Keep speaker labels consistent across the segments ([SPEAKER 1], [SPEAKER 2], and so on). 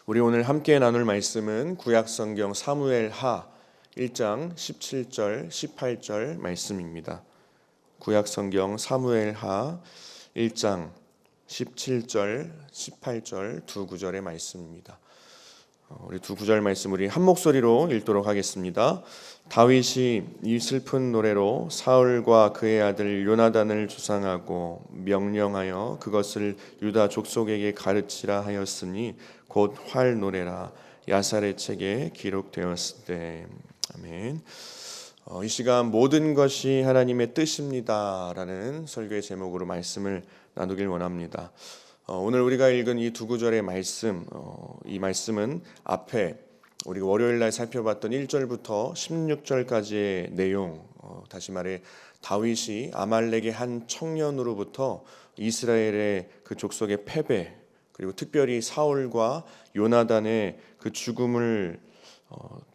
[SPEAKER 1] 우리 오늘 함께 나눌 말씀은 구약성경 사무엘하 1장 17절 18절 말씀입니다. 구약성경 사무엘하 1장 17절 18절 두 구절의 말씀입니다. 우리 두 구절 말씀 우리 한 목소리로 읽도록 하겠습니다. 다윗이 이 슬픈 노래로 사울과 그의 아들 요나단을 주상하고 명령하여 그것을 유다 족속에게 가르치라 하였으니 곧 활 노래라. 야살의 책에 기록되었을 때. 아멘. 이 시간 모든 것이 하나님의 뜻입니다 라는 설교의 제목으로 말씀을 나누길 원합니다. 오늘 우리가 읽은 이 두 구절의 말씀, 이 말씀은 앞에 우리가 월요일날 살펴봤던 1절부터 16절까지의 내용, 다시 말해 다윗이 아말렉의 한 청년으로부터 이스라엘의 그 족속의 패배, 그리고 특별히 사울과 요나단의 그 죽음을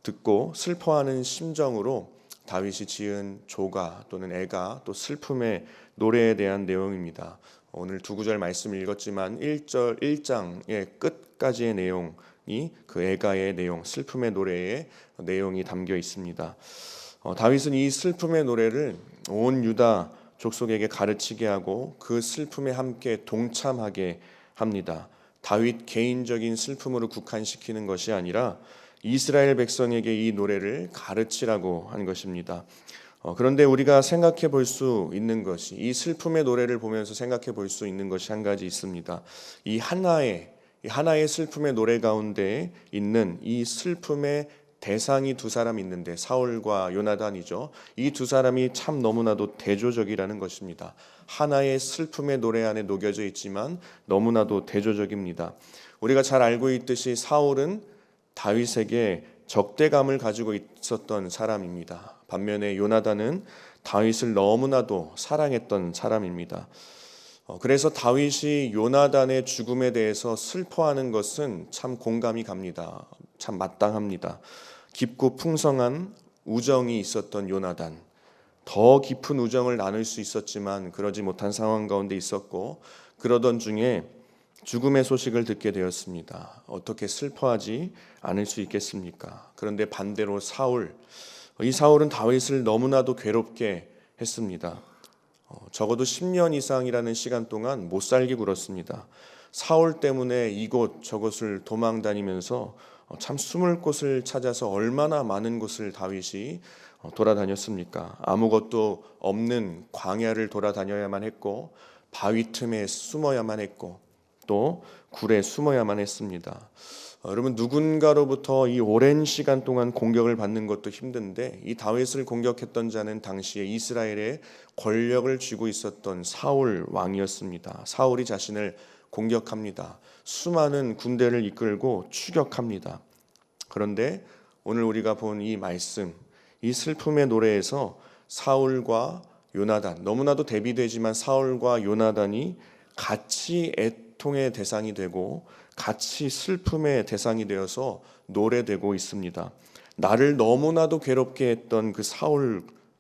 [SPEAKER 1] 듣고 슬퍼하는 심정으로 다윗이 지은 조가 또는 애가 또 슬픔의 노래에 대한 내용입니다. 오늘 두 구절 말씀을 읽었지만 1장의 끝까지의 내용이 그 애가의 내용, 슬픔의 노래의 내용이 담겨 있습니다. 다윗은 이 슬픔의 노래를 온 유다 족속에게 가르치게 하고 그 슬픔에 함께 동참하게 합니다. 다윗 개인적인 슬픔으로 국한시키는 것이 아니라 이스라엘 백성에게 이 노래를 가르치라고 한 것입니다. 그런데 우리가 생각해 볼 수 있는 것이, 이 슬픔의 노래를 보면서 생각해 볼 수 있는 것이 한 가지 있습니다. 이 하나의 슬픔의 노래 가운데 있는 이 슬픔의 대상이 두 사람 있는데, 사울과 요나단이죠. 이 두 사람이 참 너무나도 대조적이라는 것입니다. 하나의 슬픔의 노래 안에 녹여져 있지만 너무나도 대조적입니다. 우리가 잘 알고 있듯이 사울은 다윗에게 적대감을 가지고 있었던 사람입니다. 반면에 요나단은 다윗을 너무나도 사랑했던 사람입니다. 그래서 다윗이 요나단의 죽음에 대해서 슬퍼하는 것은 참 공감이 갑니다. 참 마땅합니다. 깊고 풍성한 우정이 있었던 요나단, 더 깊은 우정을 나눌 수 있었지만 그러지 못한 상황 가운데 있었고, 그러던 중에 죽음의 소식을 듣게 되었습니다. 어떻게 슬퍼하지 않을 수 있겠습니까? 그런데 반대로 이 사울은 다윗을 너무나도 괴롭게 했습니다. 적어도 10년 이상이라는 시간 동안 못 살게 굴었습니다. 사울 때문에 이곳 저곳을 도망 다니면서 참 숨을 곳을 찾아서 얼마나 많은 곳을 다윗이 돌아다녔습니까? 아무것도 없는 광야를 돌아다녀야만 했고, 바위 틈에 숨어야만 했고, 또 굴에 숨어야만 했습니다. 여러분, 누군가로부터 이 오랜 시간 동안 공격을 받는 것도 힘든데, 이 다윗을 공격했던 자는 당시에 이스라엘의 권력을 쥐고 있었던 사울 왕이었습니다. 사울이 자신을 공격합니다. 수많은 군대를 이끌고 추격합니다. 그런데 오늘 우리가 본 이 말씀, 이 슬픔의 노래에서 사울과 요나단, 너무나도 대비되지만 사울과 요나단이 같이 애통의 대상이 되고 같이 슬픔의 대상이 되어서 노래되고 있습니다. 나를 너무나도 괴롭게 했던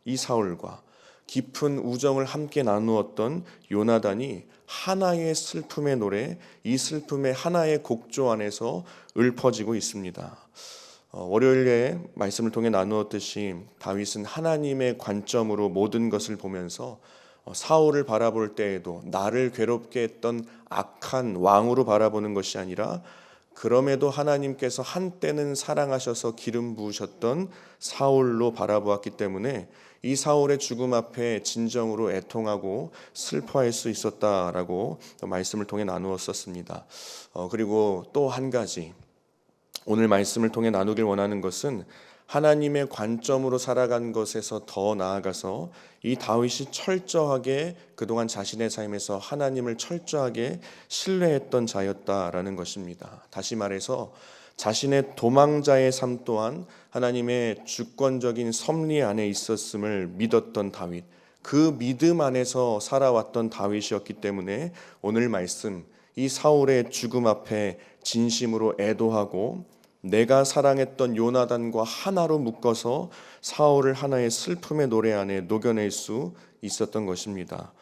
[SPEAKER 1] 이 사울과 깊은 우정을 함께 나누었던 요나단이 하나의 슬픔의 노래, 이 슬픔의 하나의 곡조 안에서 읊어지고 있습니다. 월요일에 말씀을 통해 나누었듯이 다윗은 하나님의 관점으로 모든 것을 보면서 사울을 바라볼 때에도 나를 괴롭게 했던 악한 왕으로 바라보는 것이 아니라, 그럼에도 하나님께서 한때는 사랑하셔서 기름 부으셨던 사울로 바라보았기 때문에 이 사울의 죽음 앞에 진정으로 애통하고 슬퍼할 수 있었다라고 말씀을 통해 나누었었습니다. 그리고 또 한 가지, 오늘 말씀을 통해 나누길 원하는 것은 하나님의 관점으로 살아간 것에서 더 나아가서 이 다윗이 철저하게 그동안 자신의 삶에서 하나님을 철저하게 신뢰했던 자였다라는 것입니다. 다시 말해서 자신의 도망자의 삶 또한 하나님의 주권적인 섭리 안에 있었음을 믿었던 다윗, 그 믿음 안에서 살아왔던 다윗이었기 때문에 오늘 말씀, 이 사울의 죽음 앞에 진심으로 애도하고 내가 사랑했던 요나단과 하나로 묶어서 사울을 하나의 슬픔의 노래 안에 녹여낼 수 있었던 것입니다.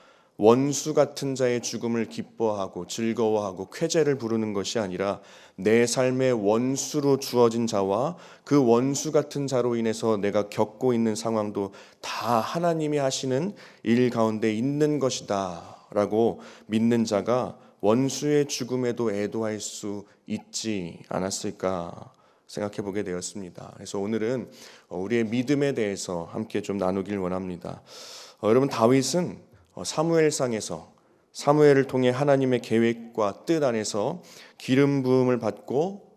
[SPEAKER 1] 원수 같은 자의 죽음을 기뻐하고 즐거워하고 쾌재를 부르는 것이 아니라 내 삶의 원수로 주어진 자와 그 원수 같은 자로 인해서 내가 겪고 있는 상황도 다 하나님이 하시는 일 가운데 있는 것이다 라고 믿는 자가 원수의 죽음에도 애도할 수 있지 않았을까 생각해 보게 되었습니다. 그래서 오늘은 우리의 믿음에 대해서 함께 좀 나누길 원합니다. 여러분, 다윗은 사무엘상에서 사무엘을 통해 하나님의 계획과 뜻 안에서 기름 부음을 받고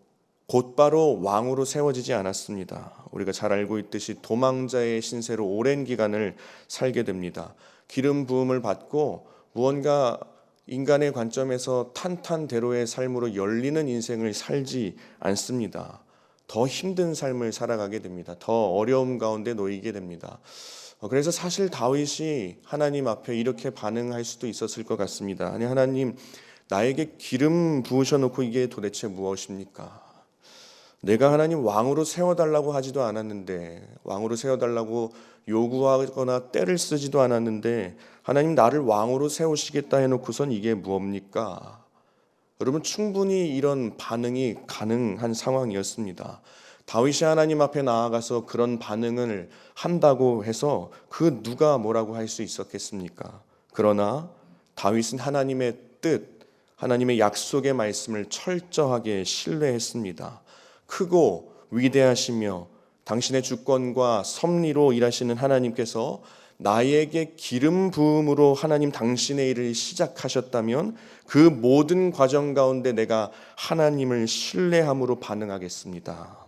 [SPEAKER 1] 곧바로 왕으로 세워지지 않았습니다. 우리가 잘 알고 있듯이 도망자의 신세로 오랜 기간을 살게 됩니다. 기름 부음을 받고 무언가 인간의 관점에서 탄탄대로의 삶으로 열리는 인생을 살지 않습니다. 더 힘든 삶을 살아가게 됩니다. 더 어려움 가운데 놓이게 됩니다. 그래서 사실 다윗이 하나님 앞에 이렇게 반응할 수도 있었을 것 같습니다. 아니, 하나님, 나에게 기름 부으셔놓고 이게 도대체 무엇입니까? 내가 하나님 왕으로 세워달라고 하지도 않았는데, 왕으로 세워달라고 요구하거나 때를 쓰지도 않았는데 하나님 나를 왕으로 세우시겠다 해놓고선 이게 무엇입니까? 여러분, 충분히 이런 반응이 가능한 상황이었습니다. 다윗이 하나님 앞에 나아가서 그런 반응을 한다고 해서 그 누가 뭐라고 할 수 있었겠습니까? 그러나 다윗은 하나님의 뜻, 하나님의 약속의 말씀을 철저하게 신뢰했습니다. 크고 위대하시며 당신의 주권과 섭리로 일하시는 하나님께서 나에게 기름 부음으로 하나님 당신의 일을 시작하셨다면 그 모든 과정 가운데 내가 하나님을 신뢰함으로 반응하겠습니다.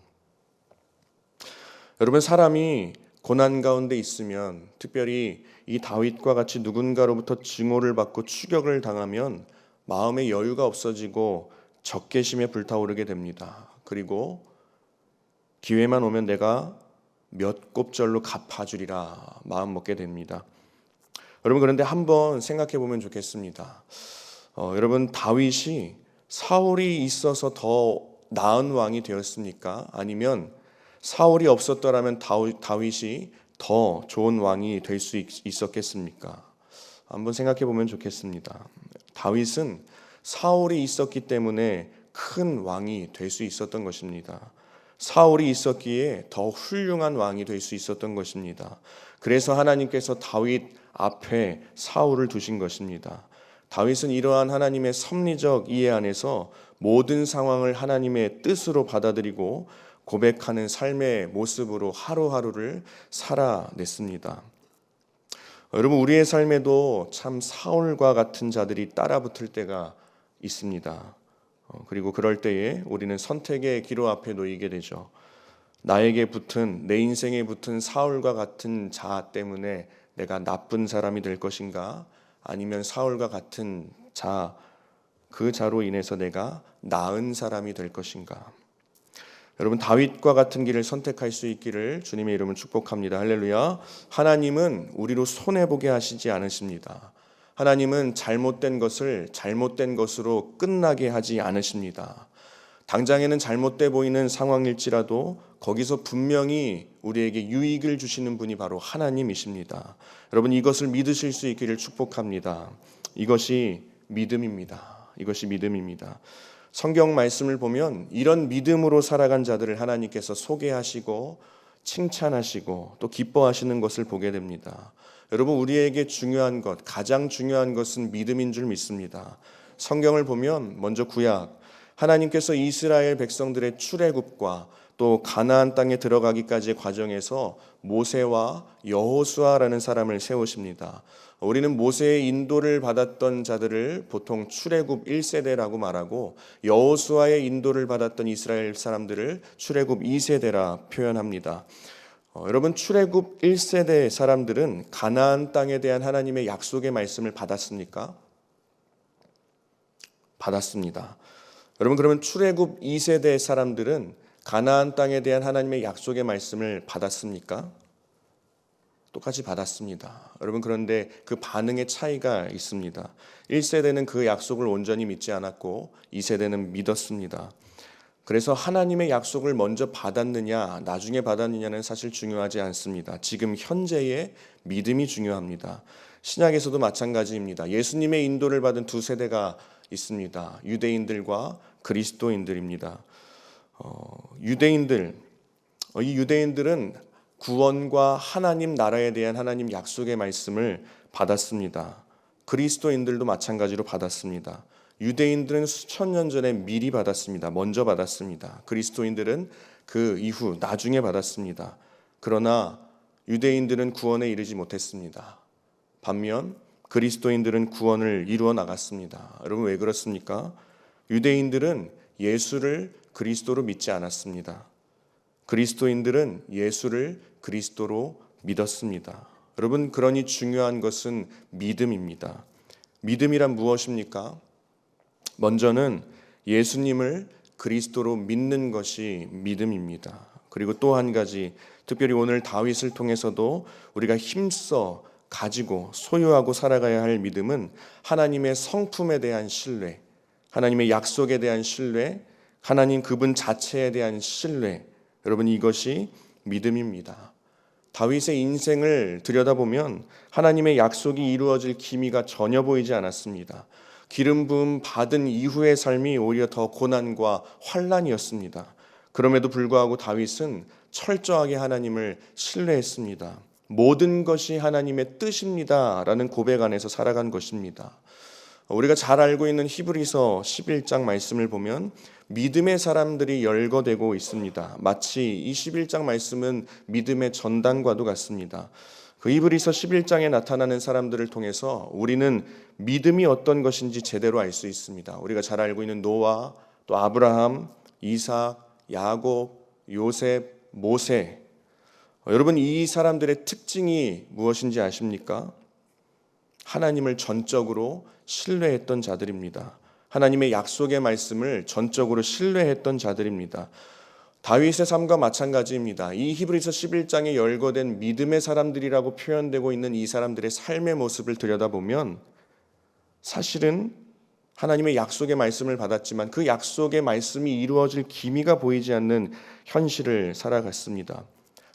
[SPEAKER 1] 여러분, 사람이 고난 가운데 있으면, 특별히 이 다윗과 같이 누군가로부터 증오를 받고 추격을 당하면 마음의 여유가 없어지고 적개심에 불타오르게 됩니다. 그리고 기회만 오면 내가 몇 곱절로 갚아주리라 마음 먹게 됩니다. 여러분, 그런데 한번 생각해 보면 좋겠습니다. 여러분, 다윗이 사울이 있어서 더 나은 왕이 되었습니까? 아니면 사울이 없었더라면 다윗이 더 좋은 왕이 될 수 있었겠습니까? 한번 생각해 보면 좋겠습니다. 다윗은 사울이 있었기 때문에 큰 왕이 될 수 있었던 것입니다. 사울이 있었기에 더 훌륭한 왕이 될 수 있었던 것입니다. 그래서 하나님께서 다윗 앞에 사울을 두신 것입니다. 다윗은 이러한 하나님의 섭리적 이해 안에서 모든 상황을 하나님의 뜻으로 받아들이고 고백하는 삶의 모습으로 하루하루를 살아냈습니다. 여러분, 우리의 삶에도 참 사울과 같은 자들이 따라붙을 때가 있습니다. 그리고 그럴 때에 우리는 선택의 기로 앞에 놓이게 되죠. 나에게 붙은, 내 인생에 붙은 사울과 같은 자 때문에 내가 나쁜 사람이 될 것인가? 아니면 사울과 같은 자, 그 자로 인해서 내가 나은 사람이 될 것인가? 여러분, 다윗과 같은 길을 선택할 수 있기를 주님의 이름으로 축복합니다. 할렐루야. 하나님은 우리로 손해보게 하시지 않으십니다. 하나님은 잘못된 것을 잘못된 것으로 끝나게 하지 않으십니다. 당장에는 잘못돼 보이는 상황일지라도 거기서 분명히 우리에게 유익을 주시는 분이 바로 하나님이십니다. 여러분, 이것을 믿으실 수 있기를 축복합니다. 이것이 믿음입니다. 이것이 믿음입니다. 성경 말씀을 보면 이런 믿음으로 살아간 자들을 하나님께서 소개하시고 칭찬하시고 또 기뻐하시는 것을 보게 됩니다. 여러분, 우리에게 중요한 것, 가장 중요한 것은 믿음인 줄 믿습니다. 성경을 보면 먼저 구약, 하나님께서 이스라엘 백성들의 출애굽과 또 가나안 땅에 들어가기까지의 과정에서 모세와 여호수아라는 사람을 세우십니다. 우리는 모세의 인도를 받았던 자들을 보통 출애굽 1세대라고 말하고 여호수아의 인도를 받았던 이스라엘 사람들을 출애굽 2세대라 표현합니다. 여러분, 출애굽 1세대 사람들은 가나안 땅에 대한 하나님의 약속의 말씀을 받았습니까? 받았습니다. 여러분, 그러면 출애굽 2세대 사람들은 가나안 땅에 대한 하나님의 약속의 말씀을 받았습니까? 똑같이 받았습니다. 여러분, 그런데 그 반응의 차이가 있습니다. 1세대는 그 약속을 온전히 믿지 않았고 2세대는 믿었습니다. 그래서 하나님의 약속을 먼저 받았느냐 나중에 받았느냐는 사실 중요하지 않습니다. 지금 현재의 믿음이 중요합니다. 신약에서도 마찬가지입니다. 예수님의 인도를 받은 두 세대가 있습니다. 유대인들과 그리스도인들입니다. 이 유대인들은 구원과 하나님 나라에 대한 하나님 약속의 말씀을 받았습니다. 그리스도인들도 마찬가지로 받았습니다. 유대인들은 수천 년 전에 미리 받았습니다. 먼저 받았습니다. 그리스도인들은 그 이후 나중에 받았습니다. 그러나 유대인들은 구원에 이르지 못했습니다. 반면 그리스도인들은 구원을 이루어 나갔습니다. 여러분 왜 그렇습니까? 유대인들은 예수를 그리스도로 믿지 않았습니다. 그리스도인들은 예수를 그리스도로 믿었습니다. 여러분, 그러니 중요한 것은 믿음입니다. 믿음이란 무엇입니까? 먼저는 예수님을 그리스도로 믿는 것이 믿음입니다. 그리고 또 한 가지, 특별히 오늘 다윗을 통해서도 우리가 힘써 가지고 소유하고 살아가야 할 믿음은 하나님의 성품에 대한 신뢰, 하나님의 약속에 대한 신뢰, 하나님 그분 자체에 대한 신뢰. 여러분, 이것이 믿음입니다. 다윗의 인생을 들여다보면 하나님의 약속이 이루어질 기미가 전혀 보이지 않았습니다. 기름 부음 받은 이후의 삶이 오히려 더 고난과 환난이었습니다. 그럼에도 불구하고 다윗은 철저하게 하나님을 신뢰했습니다. 모든 것이 하나님의 뜻입니다라는 고백 안에서 살아간 것입니다. 우리가 잘 알고 있는 히브리서 11장 말씀을 보면 믿음의 사람들이 열거되고 있습니다. 마치 이 11장 말씀은 믿음의 전단과도 같습니다. 그 히브리서 11장에 나타나는 사람들을 통해서 우리는 믿음이 어떤 것인지 제대로 알 수 있습니다. 우리가 잘 알고 있는 노아, 또 아브라함, 이삭, 야곱, 요셉, 모세. 여러분, 이 사람들의 특징이 무엇인지 아십니까? 하나님을 전적으로 신뢰했던 자들입니다. 하나님의 약속의 말씀을 전적으로 신뢰했던 자들입니다. 다윗의 삶과 마찬가지입니다. 이 히브리서 11장에 열거된 믿음의 사람들이라고 표현되고 있는 이 사람들의 삶의 모습을 들여다보면 사실은 하나님의 약속의 말씀을 받았지만 그 약속의 말씀이 이루어질 기미가 보이지 않는 현실을 살아갔습니다.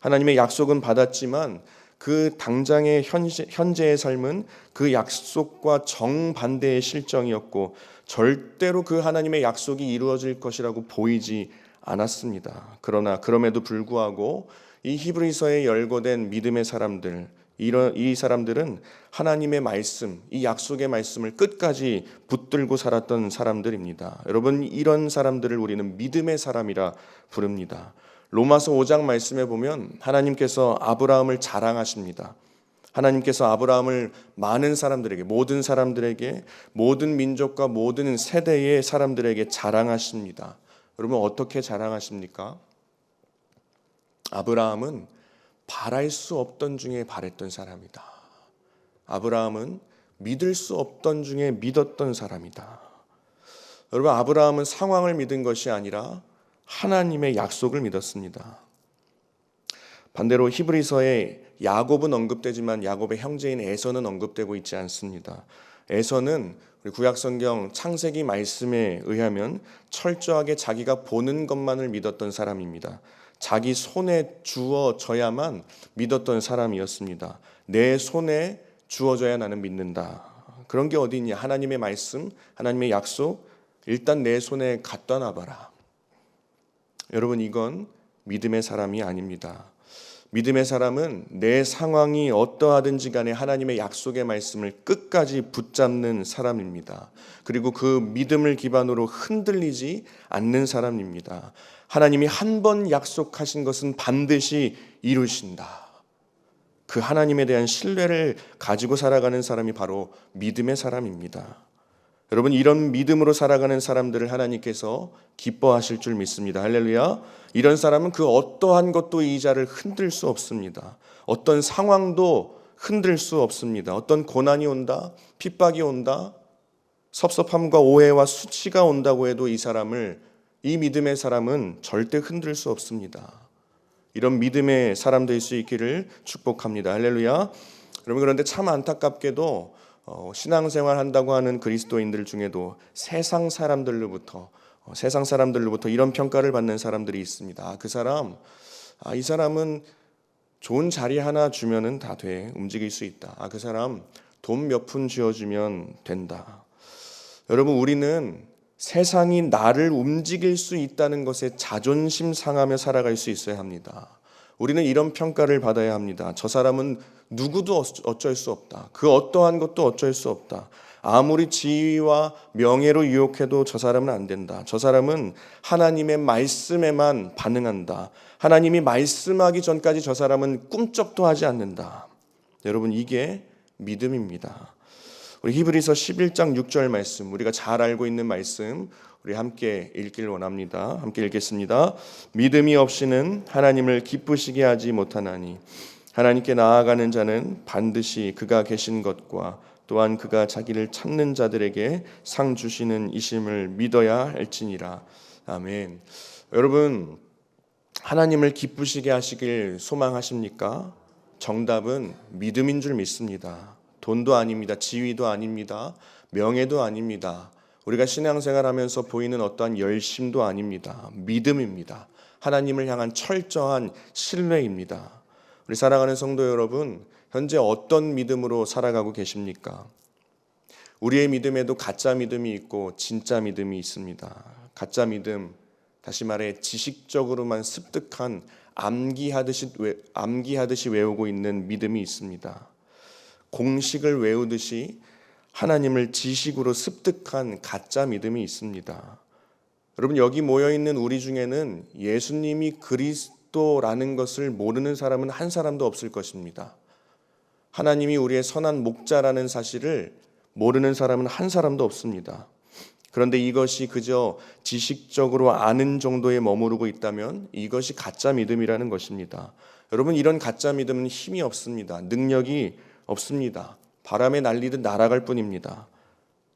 [SPEAKER 1] 하나님의 약속은 받았지만 그 당장의 현재의 삶은 그 약속과 정반대의 실정이었고 절대로 그 하나님의 약속이 이루어질 것이라고 보이지 않았습니다. 그러나 그럼에도 불구하고 이 히브리서에 열거된 믿음의 사람들, 이 사람들은 하나님의 말씀, 이 약속의 말씀을 끝까지 붙들고 살았던 사람들입니다. 여러분, 이런 사람들을 우리는 믿음의 사람이라 부릅니다. 로마서 5장 말씀에 보면 하나님께서 아브라함을 자랑하십니다. 하나님께서 아브라함을 많은 사람들에게, 모든 민족과 모든 세대의 사람들에게 자랑하십니다. 여러분, 어떻게 자랑하십니까? 아브라함은 바랄 수 없던 중에 바랬던 사람이다. 아브라함은 믿을 수 없던 중에 믿었던 사람이다. 여러분, 아브라함은 상황을 믿은 것이 아니라 하나님의 약속을 믿었습니다. 반대로 히브리서에 야곱은 언급되지만 야곱의 형제인 에서는 언급되고 있지 않습니다. 에서는 우리 구약성경 창세기 말씀에 의하면 철저하게 자기가 보는 것만을 믿었던 사람입니다. 자기 손에 주어져야만 믿었던 사람이었습니다. 내 손에 주어져야 나는 믿는다. 그런 게 어디 있냐? 하나님의 말씀, 하나님의 약속, 일단 내 손에 갖다 놔봐라. 여러분, 이건 믿음의 사람이 아닙니다. 믿음의 사람은 내 상황이 어떠하든지 간에 하나님의 약속의 말씀을 끝까지 붙잡는 사람입니다. 그리고 그 믿음을 기반으로 흔들리지 않는 사람입니다. 하나님이 한 번 약속하신 것은 반드시 이루신다. 그 하나님에 대한 신뢰를 가지고 살아가는 사람이 바로 믿음의 사람입니다. 여러분, 이런 믿음으로 살아가는 사람들을 하나님께서 기뻐하실 줄 믿습니다. 할렐루야. 이런 사람은 그 어떠한 것도 이 자를 흔들 수 없습니다. 어떤 상황도 흔들 수 없습니다. 어떤 고난이 온다, 핍박이 온다, 섭섭함과 오해와 수치가 온다고 해도 이 믿음의 사람은 절대 흔들 수 없습니다. 이런 믿음의 사람 될 수 있기를 축복합니다. 할렐루야. 여러분, 그런데 참 안타깝게도 신앙생활 한다고 하는 그리스도인들 중에도 세상 사람들로부터 이런 평가를 받는 사람들이 있습니다. 이 사람은 좋은 자리 하나 주면은 다 돼, 움직일 수 있다. 그 사람 돈 몇 푼 쥐어주면 된다. 여러분, 우리는 세상이 나를 움직일 수 있다는 것에 자존심 상하며 살아갈 수 있어야 합니다. 우리는 이런 평가를 받아야 합니다. 저 사람은 누구도 어쩔 수 없다. 그 어떠한 것도 어쩔 수 없다. 아무리 지위와 명예로 유혹해도 저 사람은 안 된다. 저 사람은 하나님의 말씀에만 반응한다. 하나님이 말씀하기 전까지 저 사람은 꿈쩍도 하지 않는다. 여러분, 이게 믿음입니다. 우리 히브리서 11장 6절 말씀, 우리가 잘 알고 있는 말씀, 우리 함께 읽길 원합니다. 함께 읽겠습니다. 믿음이 없이는 하나님을 기쁘시게 하지 못하나니 하나님께 나아가는 자는 반드시 그가 계신 것과 또한 그가 자기를 찾는 자들에게 상 주시는 이심을 믿어야 할지니라. 아멘. 여러분, 하나님을 기쁘시게 하시길 소망하십니까? 정답은 믿음인 줄 믿습니다. 돈도 아닙니다. 지위도 아닙니다. 명예도 아닙니다. 우리가 신앙생활하면서 보이는 어떠한 열심도 아닙니다. 믿음입니다. 하나님을 향한 철저한 신뢰입니다. 우리 사랑하는 성도 여러분, 현재 어떤 믿음으로 살아가고 계십니까? 우리의 믿음에도 가짜 믿음이 있고 진짜 믿음이 있습니다. 가짜 믿음, 다시 말해 지식적으로만 습득한 암기하듯이 외우고 있는 믿음이 있습니다. 공식을 외우듯이 하나님을 지식으로 습득한 가짜 믿음이 있습니다. 여러분, 여기 모여있는 우리 중에는 예수님이 그리스도라는 것을 모르는 사람은 한 사람도 없을 것입니다. 하나님이 우리의 선한 목자라는 사실을 모르는 사람은 한 사람도 없습니다. 그런데 이것이 그저 지식적으로 아는 정도에 머무르고 있다면 이것이 가짜 믿음이라는 것입니다. 여러분, 이런 가짜 믿음은 힘이 없습니다. 능력이 없습니다. 바람에 날리듯 날아갈 뿐입니다.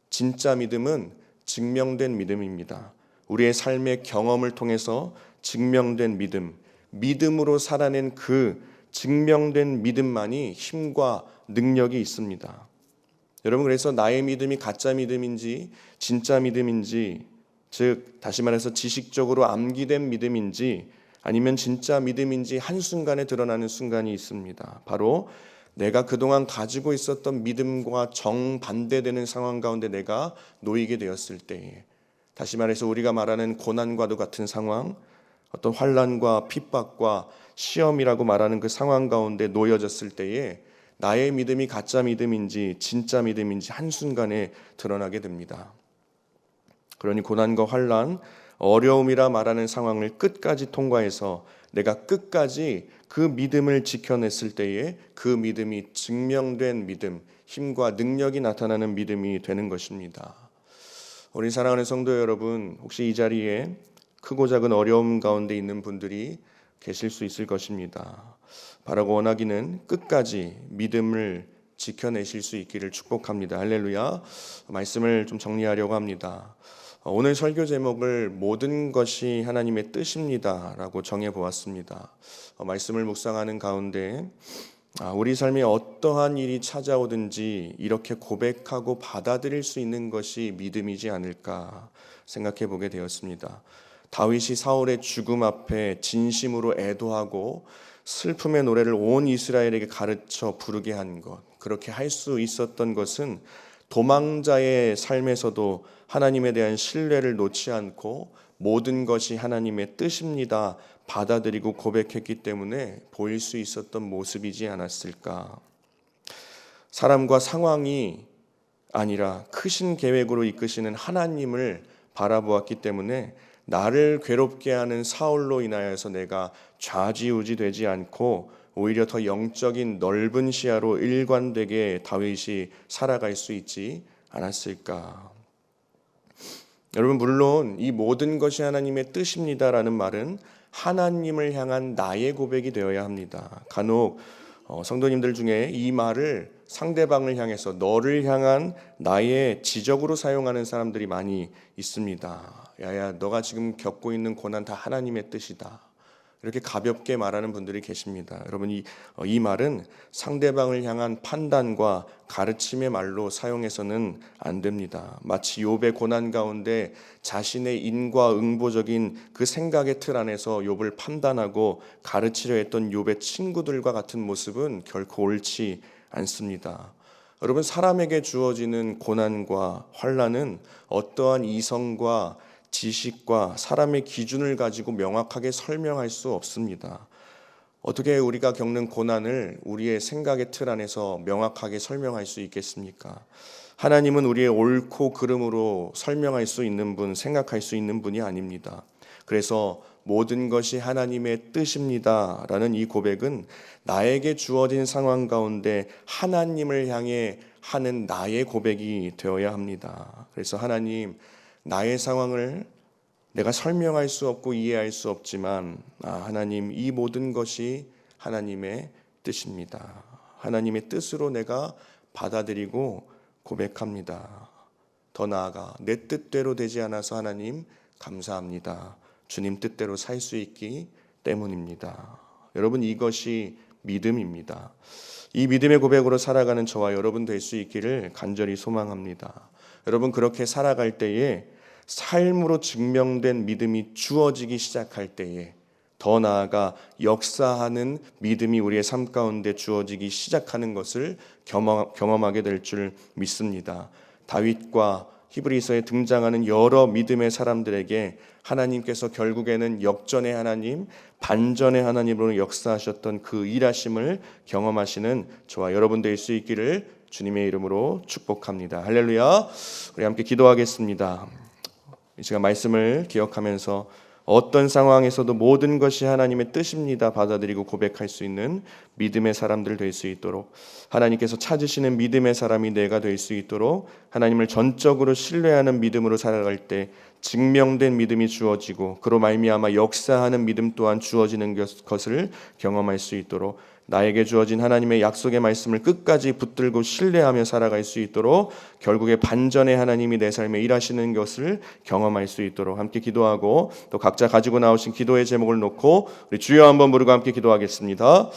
[SPEAKER 1] 진짜 믿음은 증명된 믿음입니다. 우리의 삶의 경험을 통해서 증명된 믿음, 믿음으로 살아낸 그 증명된 믿음만이 힘과 능력이 있습니다. 여러분, 그래서 나의 믿음이 가짜 믿음인지 진짜 믿음인지, 즉 다시 말해서 지식적으로 암기된 믿음인지 아니면 진짜 믿음인지 한순간에 드러나는 순간이 있습니다. 바로 내가 그동안 가지고 있었던 믿음과 정반대되는 상황 가운데 내가 놓이게 되었을 때에, 다시 말해서 우리가 말하는 고난과도 같은 상황, 어떤 환난과 핍박과 시험이라고 말하는 그 상황 가운데 놓여졌을 때에 나의 믿음이 가짜 믿음인지 진짜 믿음인지 한순간에 드러나게 됩니다. 그러니 고난과 환난, 어려움이라 말하는 상황을 끝까지 통과해서 내가 끝까지 그 믿음을 지켜냈을 때에 그 믿음이 증명된 믿음, 힘과 능력이 나타나는 믿음이 되는 것입니다. 우리 사랑하는 성도 여러분, 혹시 이 자리에 크고 작은 어려움 가운데 있는 분들이 계실 수 있을 것입니다. 바라고 원하기는 끝까지 믿음을 지켜내실 수 있기를 축복합니다. 할렐루야. 말씀을 좀 정리하려고 합니다. 오늘 설교 제목을 모든 것이 하나님의 뜻입니다 라고 정해보았습니다. 말씀을 묵상하는 가운데 우리 삶에 어떠한 일이 찾아오든지 이렇게 고백하고 받아들일 수 있는 것이 믿음이지 않을까 생각해 보게 되었습니다. 다윗이 사울의 죽음 앞에 진심으로 애도하고 슬픔의 노래를 온 이스라엘에게 가르쳐 부르게 한 것, 그렇게 할 수 있었던 것은 도망자의 삶에서도 하나님에 대한 신뢰를 놓지 않고 모든 것이 하나님의 뜻입니다 받아들이고 고백했기 때문에 보일 수 있었던 모습이지 않았을까. 사람과 상황이 아니라 크신 계획으로 이끄시는 하나님을 바라보았기 때문에 나를 괴롭게 하는 사울로 인하여서 내가 좌지우지 되지 않고 오히려 더 영적인 넓은 시야로 일관되게 다윗이 살아갈 수 있지 않았을까. 여러분, 물론 이 모든 것이 하나님의 뜻입니다라는 말은 하나님을 향한 나의 고백이 되어야 합니다. 간혹 성도님들 중에 이 말을 상대방을 향해서 너를 향한 나의 지적으로 사용하는 사람들이 많이 있습니다. 야야, 너가 지금 겪고 있는 고난 다 하나님의 뜻이다, 이렇게 가볍게 말하는 분들이 계십니다. 여러분, 이 말은 상대방을 향한 판단과 가르침의 말로 사용해서는 안 됩니다. 마치 욥의 고난 가운데 자신의 인과응보적인 그 생각의 틀 안에서 욥을 판단하고 가르치려 했던 욥의 친구들과 같은 모습은 결코 옳지 않습니다. 여러분, 사람에게 주어지는 고난과 환난은 어떠한 이성과 지식과 사람의 기준을 가지고 명확하게 설명할 수 없습니다. 어떻게 우리가 겪는 고난을 우리의 생각의 틀 안에서 명확하게 설명할 수 있겠습니까? 하나님은 우리의 옳고 그름으로 설명할 수 있는 분, 생각할 수 있는 분이 아닙니다. 그래서 모든 것이 하나님의 뜻입니다 라는 이 고백은 나에게 주어진 상황 가운데 하나님을 향해 하는 나의 고백이 되어야 합니다. 그래서 하나님, 나의 상황을 내가 설명할 수 없고 이해할 수 없지만 하나님, 이 모든 것이 하나님의 뜻입니다. 하나님의 뜻으로 내가 받아들이고 고백합니다. 더 나아가 내 뜻대로 되지 않아서 하나님 감사합니다. 주님 뜻대로 살 수 있기 때문입니다. 여러분, 이것이 믿음입니다. 이 믿음의 고백으로 살아가는 저와 여러분 될 수 있기를 간절히 소망합니다. 여러분, 그렇게 살아갈 때에 삶으로 증명된 믿음이 주어지기 시작할 때에 더 나아가 역사하는 믿음이 우리의 삶 가운데 주어지기 시작하는 것을 경험하게 될 줄 믿습니다. 다윗과 히브리서에 등장하는 여러 믿음의 사람들에게 하나님께서 결국에는 역전의 하나님, 반전의 하나님으로 역사하셨던 그 일하심을 경험하시는 저와 여러분 될 수 있기를 주님의 이름으로 축복합니다. 할렐루야. 우리 함께 기도하겠습니다. 이 시간 말씀을 기억하면서 어떤 상황에서도 모든 것이 하나님의 뜻입니다 받아들이고 고백할 수 있는 믿음의 사람들 될 수 있도록, 하나님께서 찾으시는 믿음의 사람이 내가 될 수 있도록, 하나님을 전적으로 신뢰하는 믿음으로 살아갈 때 증명된 믿음이 주어지고 그로 말미암아 역사하는 믿음 또한 주어지는 것을 경험할 수 있도록, 나에게 주어진 하나님의 약속의 말씀을 끝까지 붙들고 신뢰하며 살아갈 수 있도록, 결국에 반전의 하나님이 내 삶에 일하시는 것을 경험할 수 있도록 함께 기도하고, 또 각자 가지고 나오신 기도의 제목을 놓고 우리 주여 한번 부르고 함께 기도하겠습니다.